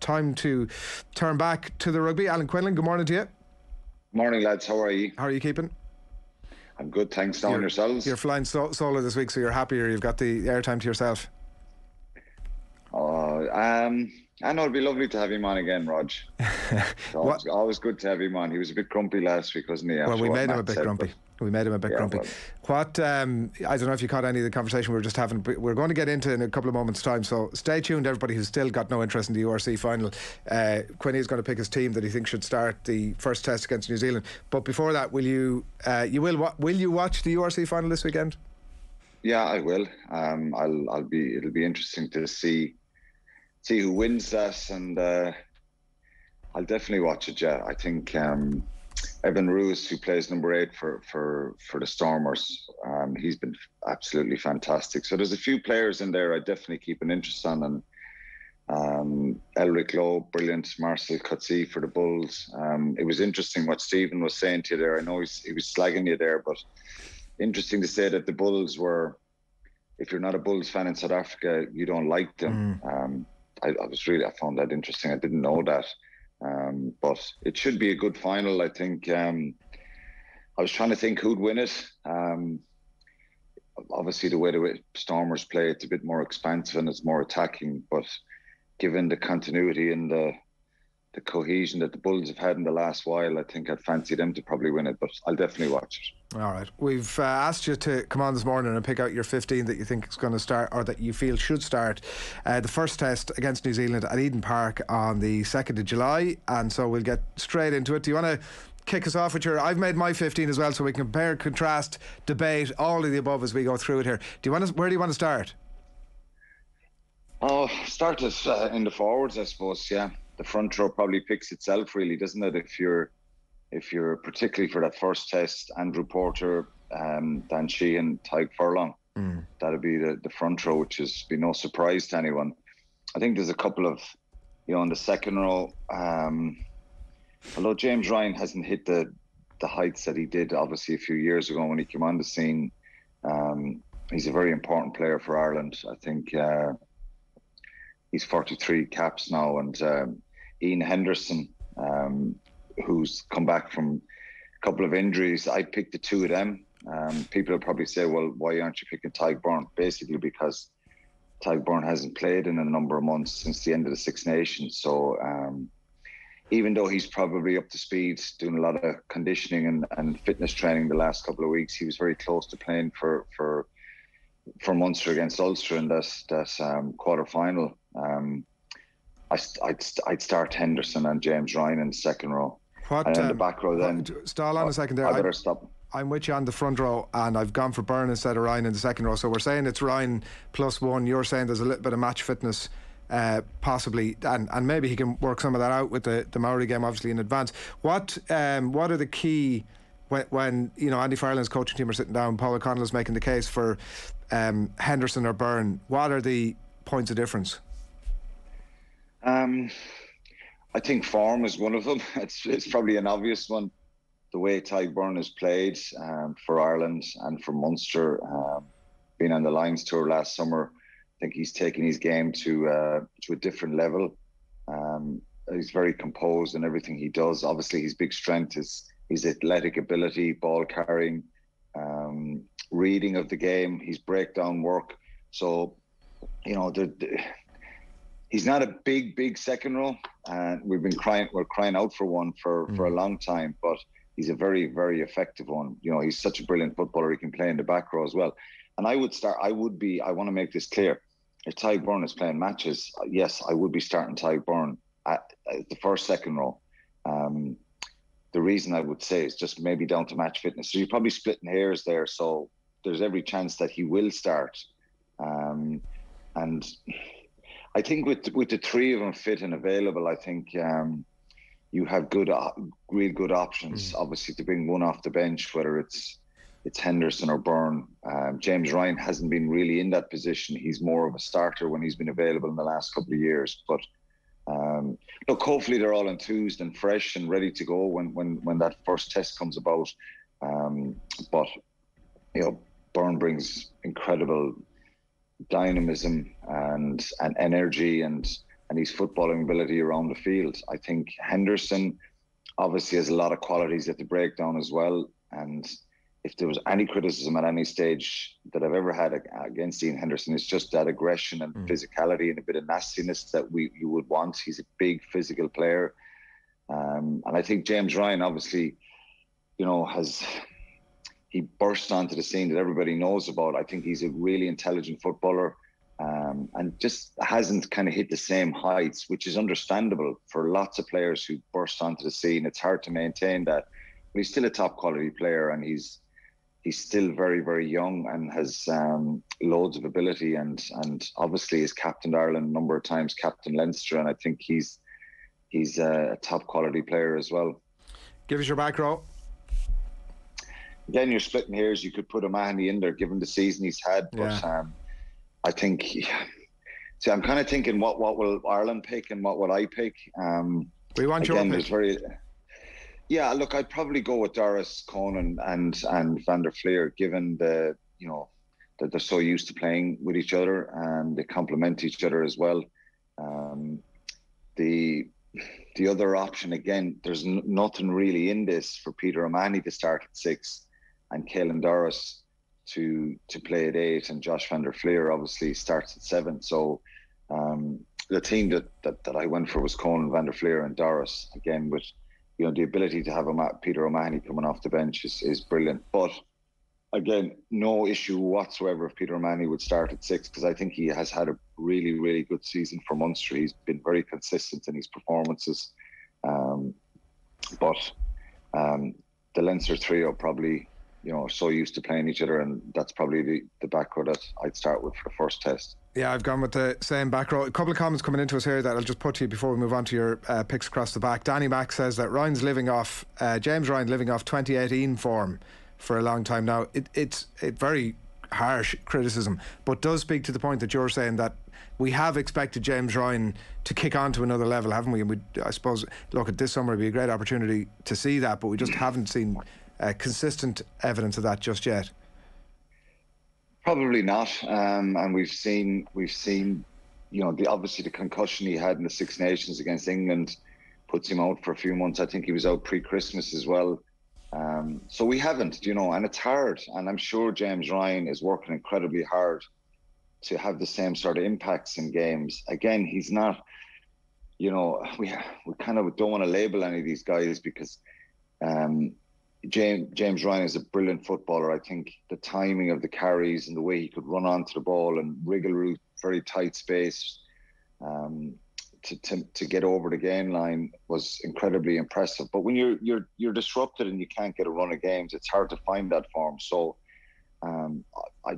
time to turn back to the rugby. Alan Quinlan, good morning to you. Morning, lads. How are you? How are you keeping? I'm good, thanks. Down yourselves? You're flying solo this week, so you're happier. You've got the airtime to yourself. I know it'd be lovely to have him on again, Rog. Always good to have him on. He was a bit grumpy last week, wasn't he? Well, we made him a bit grumpy. We made him a bit grumpy. Well, What, I don't know if you caught any of the conversation we were just having, but we're going to get into in a couple of moments' time, so stay tuned, everybody who's still got no interest in the URC final. Quinny is going to pick his team that he thinks should start the first test against New Zealand. But before that, will you watch the URC final this weekend? Yeah, I will. It'll be interesting to see who wins that, and I'll definitely watch it. Yeah, I think Evan Ruiz, who plays number 8 for the Stormers, he's been absolutely fantastic. So there's a few players in there I definitely keep an interest on, and Elric Lowe, brilliant. Marcel Coetzee for the Bulls. It was interesting what Stephen was saying to you there. I know he was slagging you there, but interesting to say that the Bulls were, if you're not a Bulls fan in South Africa, you don't like them. I found that interesting. I didn't know that. But it should be a good final, I think. I was trying to think who'd win it. Obviously, the way the Stormers play, it's a bit more expansive and it's more attacking. But given the continuity and the cohesion that the Bulls have had in the last while, I think I'd fancy them to probably win it. But I'll definitely watch it. All right. We've asked you to come on this morning and pick out your 15 that you think is going to start, or that you feel should start the first test against New Zealand at Eden Park on the 2nd of July. And so we'll get straight into it. Do you want to kick us off with your... I've made my 15 as well, so we can compare, contrast, debate, all of the above as we go through it here. Where do you want to start? Oh, start us in the forwards, I suppose, yeah. The front row probably picks itself, really, doesn't it? If you're particularly for that first test, Andrew Porter, Dan Sheehan, Tadhg Beirne. That'll be the front row, which has been no surprise to anyone. I think there's a couple of, in the second row, although James Ryan hasn't hit the heights that he did, obviously, a few years ago when he came on the scene. He's a very important player for Ireland. I think he's 43 caps now, and Ian Henderson, who's come back from a couple of injuries. I picked the two of them. People will probably say, well, why aren't you picking Tadhg Beirne? Basically because Tadhg Beirne hasn't played in a number of months since the end of the Six Nations. So even though he's probably up to speed, doing a lot of conditioning and fitness training the last couple of weeks, he was very close to playing for Munster against Ulster in that quarter-final. I'd start Henderson and James Ryan in the second row. And in the back row then... Stall on a second there. I better stop. I'm with you on the front row, and I've gone for Beirne instead of Ryan in the second row. So we're saying it's Ryan +1. You're saying there's a little bit of match fitness possibly, and maybe he can work some of that out with the Maori game obviously in advance. What are the key... When Andy Farrell and his coaching team are sitting down, Paul O'Connell is making the case for Henderson or Beirne, what are the points of difference? I think form is one of them. It's probably an obvious one. The way Tadhg Beirne has played for Ireland and for Munster, being on the Lions tour last summer, I think he's taken his game to a different level. He's very composed in everything he does. Obviously, his big strength is his athletic ability, ball carrying, reading of the game, his breakdown work. So, he's not a big second row, and we're crying out for one for a long time, but he's a very, very effective one. He's such a brilliant footballer. He can play in the back row as well. And I want to make this clear. If Tadhg Beirne is playing matches, yes, I would be starting Tadhg Beirne at the second row. The reason I would say is just maybe down to match fitness. So you're probably splitting hairs there. So there's every chance that he will start. And I think with the three of them fit and available, I think you have real good options. Obviously, to bring one off the bench, whether it's Henderson or Beirne. James Ryan hasn't been really in that position. He's more of a starter when he's been available in the last couple of years. But look, hopefully they're all enthused and fresh and ready to go when that first test comes about. But Beirne brings incredible dynamism and energy and and his footballing ability around the field. I think Henderson obviously has a lot of qualities at the breakdown as well. And if there was any criticism at any stage that I've ever had against Ian Henderson, it's just that aggression and physicality and a bit of nastiness that you would want. He's a big physical player. And I think James Ryan, obviously, you know, he burst onto the scene that everybody knows about. I think he's a really intelligent footballer, and just hasn't kind of hit the same heights, which is understandable for lots of players who burst onto the scene. It's hard to maintain that, but he's still a top quality player, and he's still very, very young and has loads of ability, and obviously has captained Ireland a number of times, captained Leinster, and I think he's a top quality player as well. Give us your back row. Again, you're splitting hairs. You could put O'Mahony in there given the season he's had, but I think, see, I'm kind of thinking what will Ireland pick and what will I pick? We want your pick. Yeah, look, I'd probably go with Doris, Conan and Van der Fleer, given that they're so used to playing with each other and they complement each other as well. The other option, again, there's nothing really in this for Peter O'Mahony to start at 6 and Caelan Doris to play at 8, and Josh Van der Fleer obviously starts at 7. So the team that I went for was Conan, Van der Fleer and Doris, again, with the ability to have Peter O'Mahony coming off the bench is brilliant. But again, no issue whatsoever if Peter O'Mahony would start at 6, because I think he has had a really, really good season for Munster. He's been very consistent in his performances. But the Leinster trio probably, so used to playing each other, and that's probably the back row that I'd start with for the first test. Yeah, I've gone with the same back row. A couple of comments coming into us here that I'll just put to you before we move on to your picks across the back. Danny Mack says that James Ryan living off 2018 form for a long time now. It's a very harsh criticism, but does speak to the point that you're saying, that we have expected James Ryan to kick on to another level, haven't we? And I suppose, look, at this summer would be a great opportunity to see that, but we just haven't seen consistent evidence of that just yet. Probably not, and we've seen obviously the concussion he had in the Six Nations against England puts him out for a few months. I think he was out pre-Christmas as well. So we haven't, and it's hard. And I'm sure James Ryan is working incredibly hard to have the same sort of impacts in games. Again, he's not, we kind of don't want to label any of these guys, because James Ryan is a brilliant footballer. I think the timing of the carries and the way he could run onto the ball and wriggle route very tight space to get over the gain line was incredibly impressive. But when you're disrupted and you can't get a run of games, it's hard to find that form. So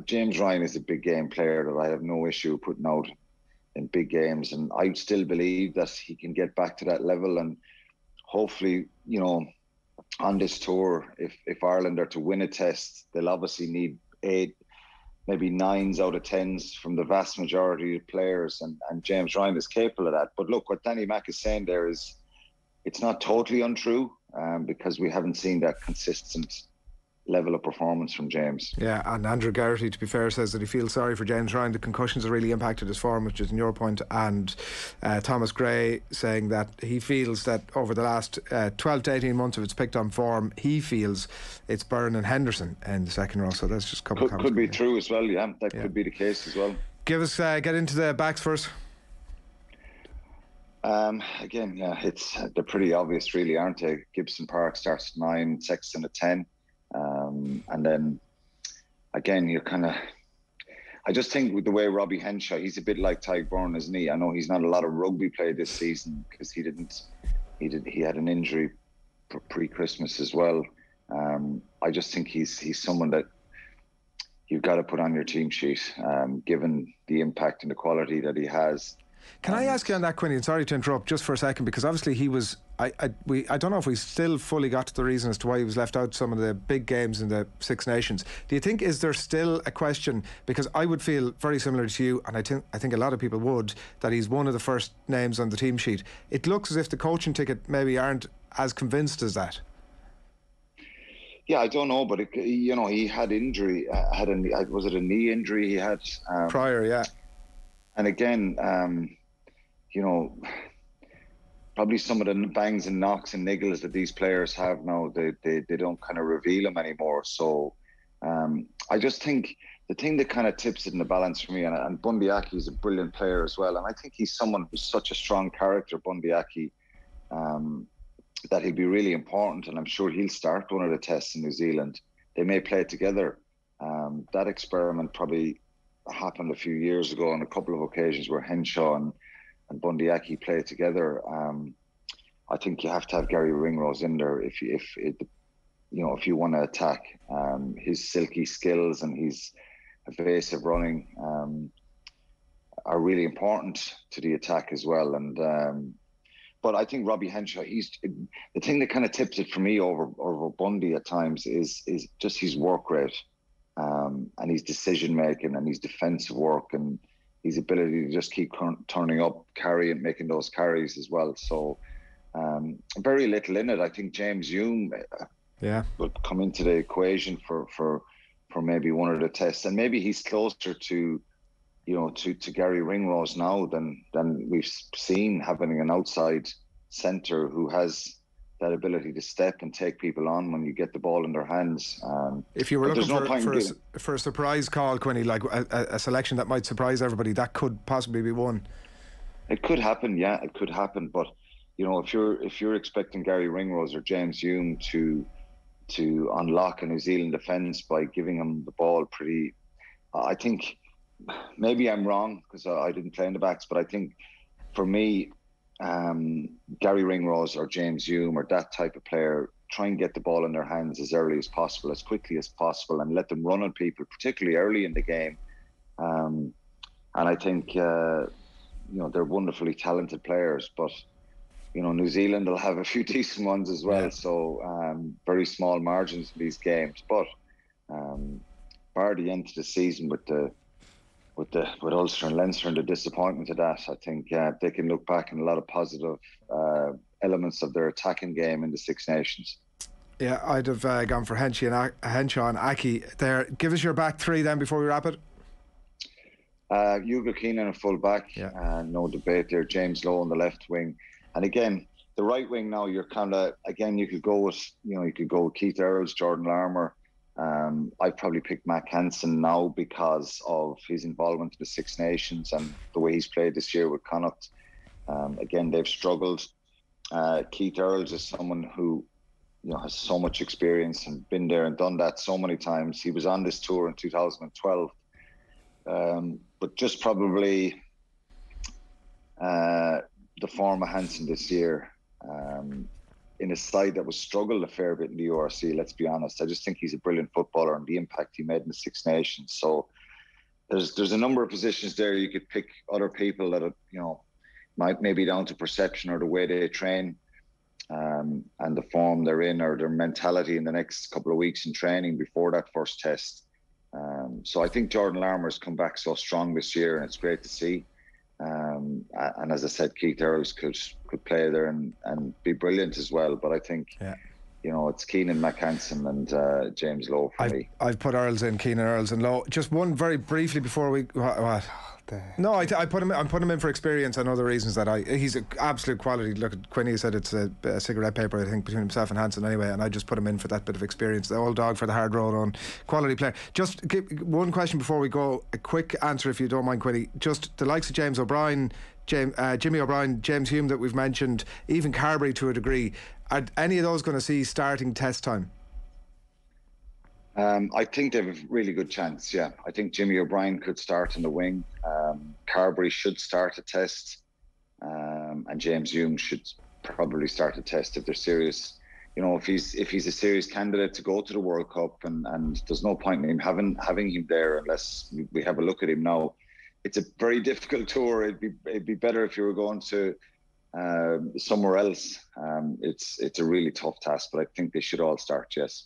James Ryan is a big game player that I have no issue putting out in big games, and I still believe that he can get back to that level. And hopefully, on this tour, if Ireland are to win a test, they'll obviously need 8, maybe 9s out of 10s from the vast majority of players, and James Ryan is capable of that. But look, what Danny Mack is saying there is, it's not totally untrue, because we haven't seen that consistent level of performance from James. Yeah, and Andrew Garrity, to be fair, says that he feels sorry for James Ryan. The concussions have really impacted his form, which is in your point. And Thomas Gray saying that he feels that over the last 12 to 18 months, if it's picked on form, he feels it's Byrne and Henderson in the second row. So that's just a couple of comments. Could be true as well, yeah. That could be the case as well. Give us, get into the backs first. Again, yeah, they're pretty obvious really, aren't they? Gibson Park starts at 9, Sexton at 10. And then again, I just think with the way Robbie Henshaw, he's a bit like Tadhg Beirne, isn't he? I know he's not a lot of rugby play this season because he had an injury pre-Christmas as well. I just think he's someone that you've got to put on your team sheet, given the impact and the quality that he has. Can I ask you on that, Quinlan? Sorry to interrupt, just for a second, because obviously he was. I don't know if we still fully got to the reason as to why he was left out some of the big games in the Six Nations. Do you think, is there still a question? Because I would feel very similar to you, and I think a lot of people would, that he's one of the first names on the team sheet. It looks as if the coaching ticket maybe aren't as convinced as that. Yeah, I don't know, but he had injury. Was it a knee injury he had prior? Yeah, and again. you know, probably some of the bangs and knocks and niggles that these players have now, they don't kind of reveal them anymore. So I just think the thing that kind of tips it in the balance for me, and Bundy Aki is a brilliant player as well, and I think he's someone who's such a strong character, Bundy Aki, that he'll be really important, and I'm sure he'll start one of the tests in New Zealand. They may play together. That experiment probably happened a few years ago on a couple of occasions where Henshaw and Bundy Aki play together. I think you have to have Gary Ringrose in there if you want to attack. His silky skills and his evasive running are really important to the attack as well. And but I think Robbie Henshaw, the thing that kind of tips it for me over Bundy at times is just his work rate, and his decision making and his defensive work and his ability to just keep turning up, carrying, making those carries as well. So very little in it. I think James Hume would come into the equation for maybe one of the tests, and maybe he's closer to Gary Ringrose now than we've seen, having an outside centre who has that ability to step and take people on when you get the ball in their hands. If you were looking for a surprise call, Quinny, like a selection that might surprise everybody, that could possibly be one. It could happen, yeah, it could happen. But if you're expecting Gary Ringrose or James Hume to unlock a New Zealand defence by giving them the ball I think maybe I'm wrong because I didn't play in the backs, but I think for me, Gary Ringrose or James Hume or that type of player, try and get the ball in their hands as early as possible, as quickly as possible, and let them run on people, particularly early in the game. And I think they're wonderfully talented players, but New Zealand will have a few decent ones as well. Yeah. So very small margins in these games, but bar the end of the season with Ulster and Leinster and the disappointment of that, I think they can look back on a lot of positive elements of their attacking game in the Six Nations. Yeah, I'd have gone for Henshaw and Aki there. Give us your back three then before we wrap it. Hugo Quinlan and fullback, no debate there. James Lowe on the left wing, and again the right wing. Now you're kind of you could go with Keith Earls, Jordan Larmour. I'd probably pick Mac Hansen now because of his involvement in the Six Nations and the way he's played this year with Connacht. Again, they've struggled. Keith Earls is someone who has so much experience and been there and done that so many times. He was on this tour in 2012, but just probably the form of Hansen this year. In a side that was struggled a fair bit in the URC, let's be honest. I just think he's a brilliant footballer and the impact he made in the Six Nations. So there's a number of positions there. You could pick other people that might maybe down to perception or the way they train, and the form they're in or their mentality in the next couple of weeks in training before that first test. So I think Jordan Larmour's come back so strong this year, and it's great to see. And as I said, Keith Earls could play there and be brilliant as well. But I think it's Keenan, Mac Hansen and James Lowe for me. I've put Earls in, Keenan, Earls and Lowe. Just one very briefly before we... No, I put him. I'm putting him in for experience and other reasons that he's an absolute quality. Look, Quinny said it's a cigarette paper, I think, between himself and Hansen anyway, and I just put him in for that bit of experience. The old dog for the hard road on quality player. Just one question before we go. A quick answer, if you don't mind, Quinny. Just the likes of James O'Brien, Jimmy O'Brien, James Hume that we've mentioned, even Carberry to a degree. Are any of those going to see starting test time? I think they have a really good chance, yeah. I think Jimmy O'Brien could start in the wing. Carberry should start a test. And James Hume should probably start a test if they're serious. If he's a serious candidate to go to the World Cup, and there's no point in him having him there unless we have a look at him now. It's a very difficult tour. It'd be better if you were going to somewhere else. It's a really tough task, but I think they should all start, yes.